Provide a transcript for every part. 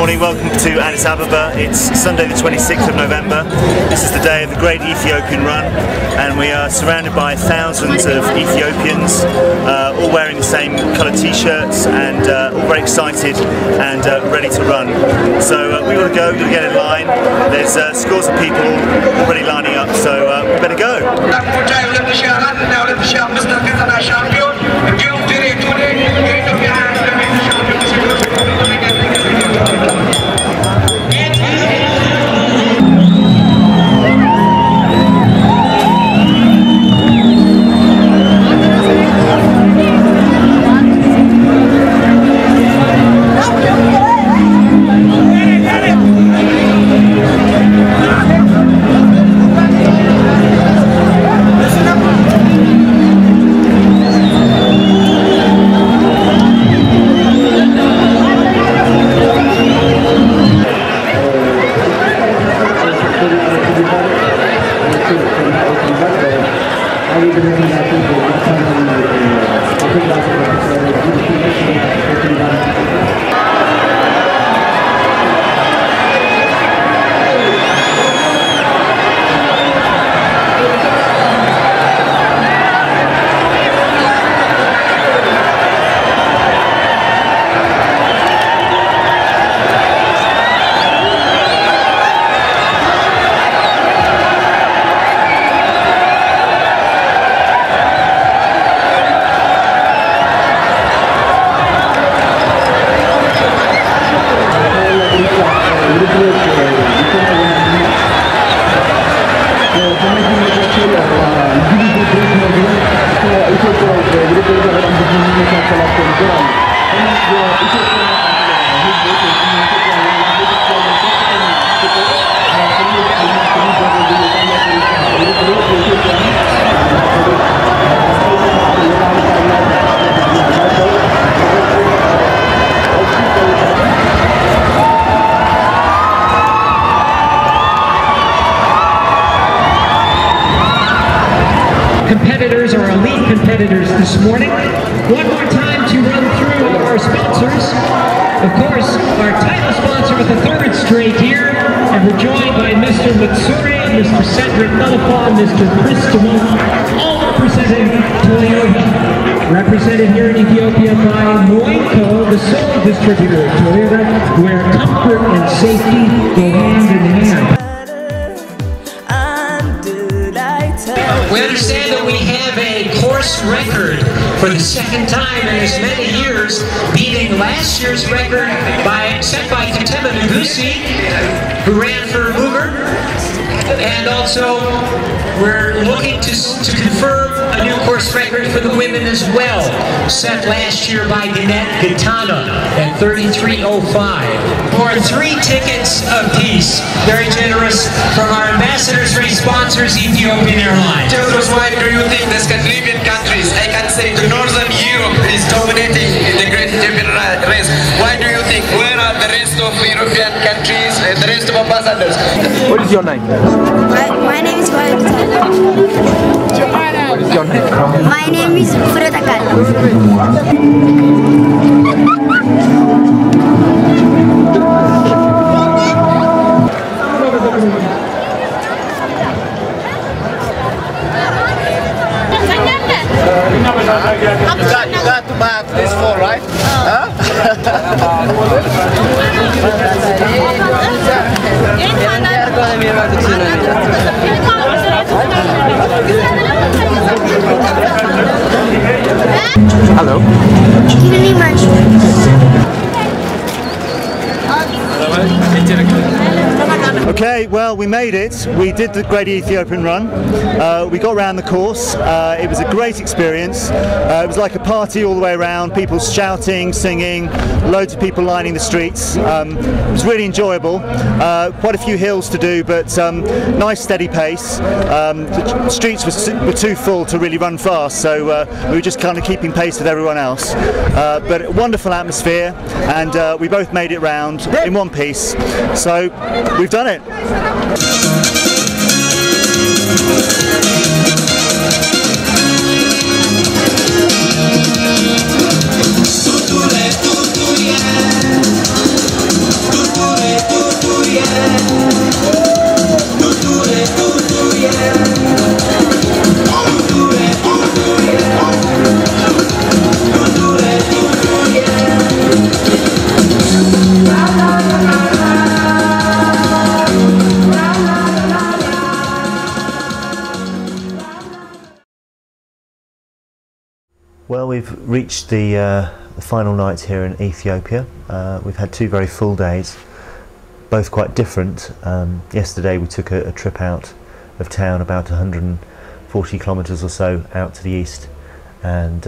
morning, welcome to Addis Ababa. It's Sunday the 26th of November. This is the day of the Great Ethiopian Run, and we are surrounded by thousands of Ethiopians, all wearing the same coloured t-shirts and all very excited and ready to run. So we want to go, we're going to get in line. There's scores of people already lining up, so we better go. Competitors, our elite competitors this morning. One more time to run through our sponsors. Of course, our title sponsor with the third straight year, and we're joined by Mr. Matsuri, Mr. Cedric Nullifon, Mr. Chris DeMont, all representing Toyota. Represented here in Ethiopia by Moenco, the sole distributor of Toyota, where comfort and safety go hand in hand. We understand that we have a course record for the second time in as many years, beating last year's record set by Katema Ngusi, who ran for Muger. And also, we're looking to confirm a new course record for the women as well, set last year by Ganet Gitana at 33:05. For 3 tickets apiece, very generous from our ambassadors, race sponsors, Ethiopian Airlines. Why do you think the Scandinavian countries, I can say the Northern Europe, is dominating in the Great Ethiopian race? Why do you think? Where are the rest of European countries, the rest of ambassadors? What is your name? My name is What is your name? My name is Furatakal. You got to buy at least 4, right? Huh? Hello. Okay, well, we made it. We did the Great Ethiopian Run. We got around the course. It was a great experience. It was like a party all the way around, people shouting, singing, loads of people lining the streets. It was really enjoyable. Quite a few hills to do, but nice steady pace. The streets were too full to really run fast, so we were just kind of keeping pace with everyone else. But a wonderful atmosphere, and we both made it round in one piece. So we've done it. Well, we've reached the final night here in Ethiopia. We've had 2 very full days, both quite different. Yesterday we took a trip out of town, about 140 kilometres or so out to the east, and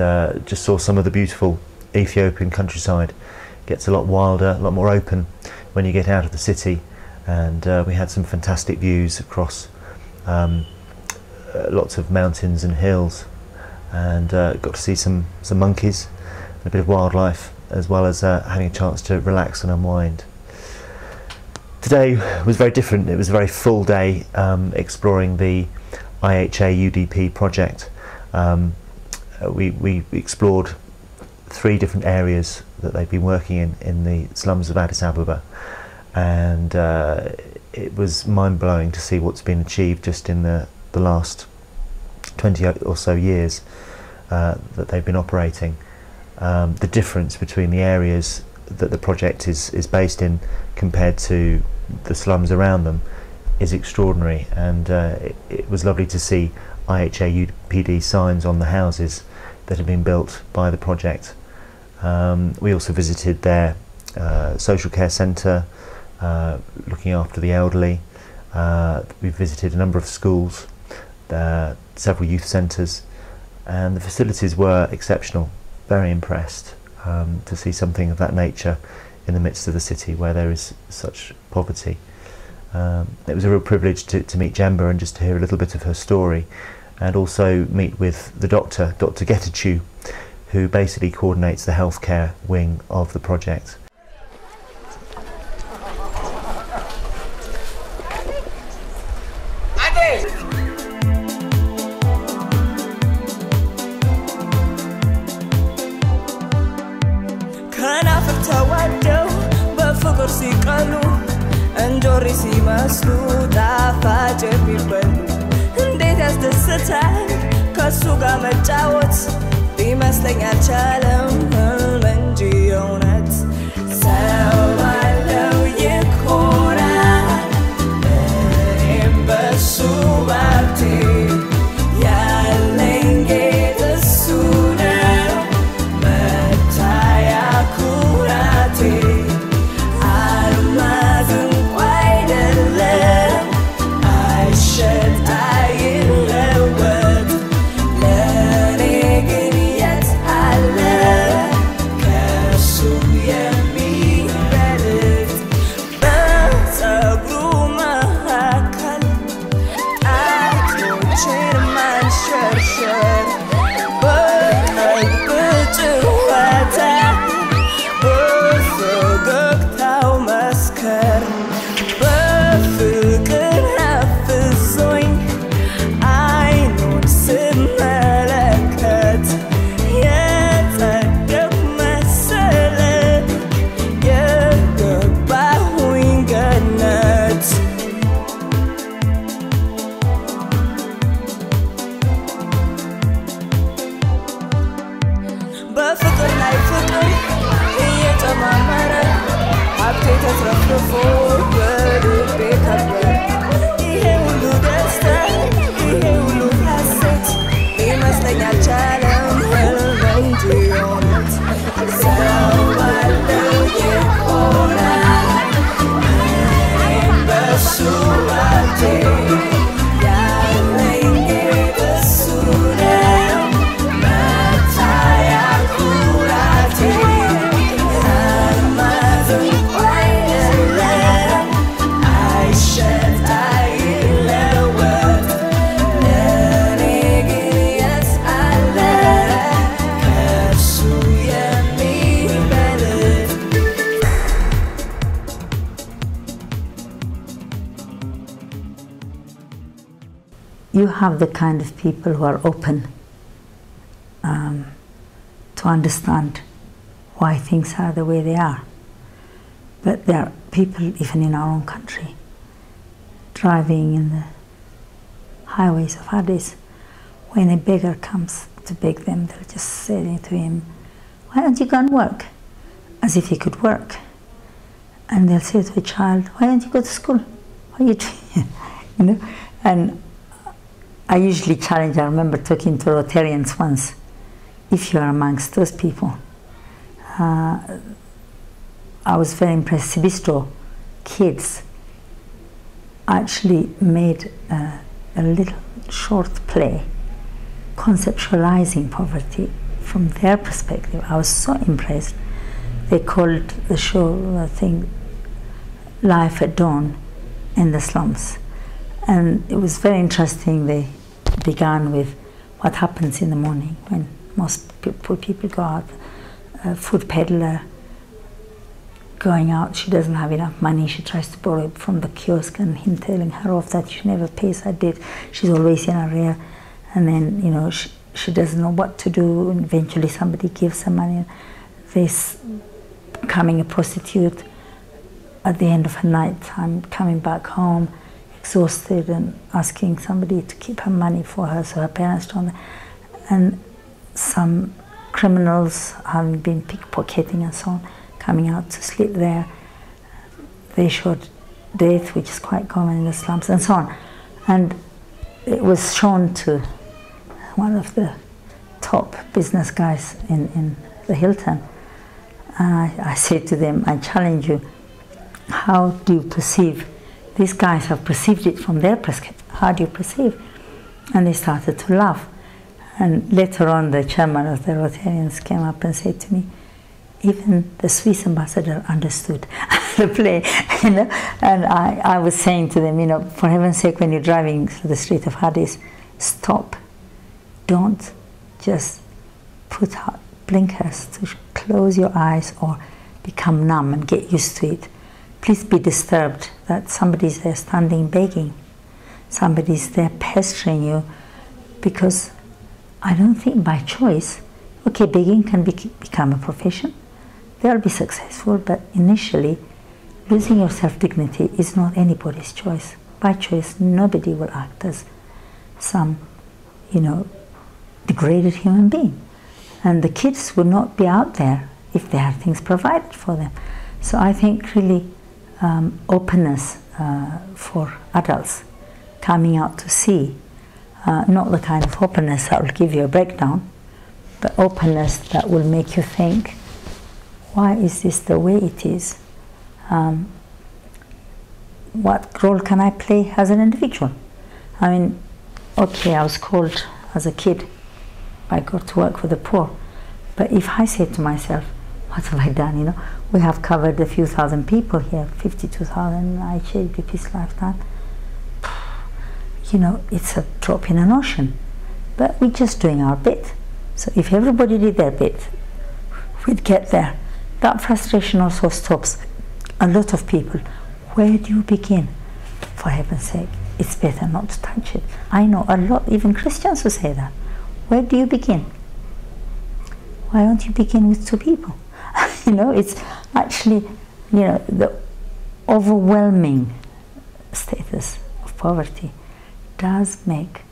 just saw some of the beautiful Ethiopian countryside. It gets a lot wilder, a lot more open when you get out of the city, and we had some fantastic views across lots of mountains and hills, and got to see some monkeys and a bit of wildlife, as well as having a chance to relax and unwind. Today was very different. It was a very full day exploring the IHA-UDP project. We explored 3 different areas that they've been working in the slums of Addis Ababa, and it was mind-blowing to see what's been achieved just in the last 20 or so years that they've been operating. The difference between the areas that the project is based in compared to the slums around them is extraordinary, and it was lovely to see IHA-UDP signs on the houses that have been built by the project. We also visited their social care centre, looking after the elderly. We visited a number of schools, several youth centres, and the facilities were exceptional. Very impressed to see something of that nature in the midst of the city where there is such poverty. It was a real privilege to meet Jemba and just to hear a little bit of her story, and also meet with the doctor, Dr. Getachew, who basically coordinates the healthcare wing of the project. እንጆሪ ሲመስሉ ጣፋጭ የሚበሉ እንዴት ያስደስታል ከሱ ጋር መጫወት ሊመስለኝ አልቻለም ህልም እንጂ እውነት ሰው ባለው ይኮራል እኔም በሱ መብቴ ያለኝ ጌታ እሱ ነው መታያ ኩራቴ You have the kind of people who are open to understand why things are the way they are. But there are people, even in our own country, driving in the highways of Addis, when a beggar comes to beg them, they'll just say to him, "Why don't you go and work?" As if he could work. And they'll say to a child, "Why don't you go to school? What are you doing?" You know? And I usually challenge, I remember talking to Rotarians once, if you're amongst those people. I was very impressed. Sibistro kids actually made a little short play conceptualizing poverty from their perspective. I was so impressed. They called the show, I think, Life at Dawn in the Slums. And it was very interesting. They began with what happens in the morning when most people go out. A food peddler going out, she doesn't have enough money, she tries to borrow it from the kiosk, and him telling her off that she never pays her debt, she's always in arrear, and then, you know, she doesn't know what to do, and eventually somebody gives her money. This becoming a prostitute at the end of her night time, coming back home exhausted and asking somebody to keep her money for her so her parents don't. And some criminals having been pickpocketing and so on, coming out to sleep there. They showed death, which is quite common in the slums, and so on. And it was shown to one of the top business guys in the Hilton. And I said to them, I challenge you, how do you perceive? These guys have perceived it from their perspective. How do you perceive? And they started to laugh. And later on, the chairman of the Rotarians came up and said to me, even the Swiss ambassador understood the play, you know. And I was saying to them, you know, for heaven's sake, when you're driving through the street of Addis, stop. Don't just put out blinkers to close your eyes or become numb and get used to it. Please be disturbed that somebody's there standing begging. Somebody's there pestering you, because I don't think by choice, okay, begging can become a profession. They'll be successful, but initially, losing your self-dignity is not anybody's choice. By choice, nobody will act as some, you know, degraded human being. And the kids will not be out there if they have things provided for them. So I think really openness for adults coming out to see, not the kind of openness that will give you a breakdown, but openness that will make you think, why is this the way it is? What role can I play as an individual? I mean, okay, I was called as a kid, I got to work with the poor, but if I say to myself, what have I done, you know? We have covered a few thousand people here, 52,000 IHA-UDP's lifetime. You know, it's a drop in an ocean, but we're just doing our bit. So if everybody did their bit, we'd get there. That frustration also stops a lot of people. Where do you begin? For heaven's sake, it's better not to touch it. I know a lot, even Christians who say that. Where do you begin? Why don't you begin with 2 people? You know, it's actually, you know, the overwhelming status of poverty does make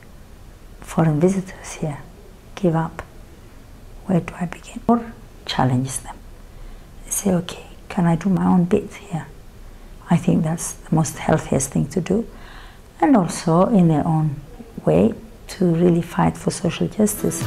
foreign visitors here give up. Where do I begin? Or challenges them. They say, okay, can I do my own bit here? I think that's the most healthiest thing to do. And also, in their own way, to really fight for social justice.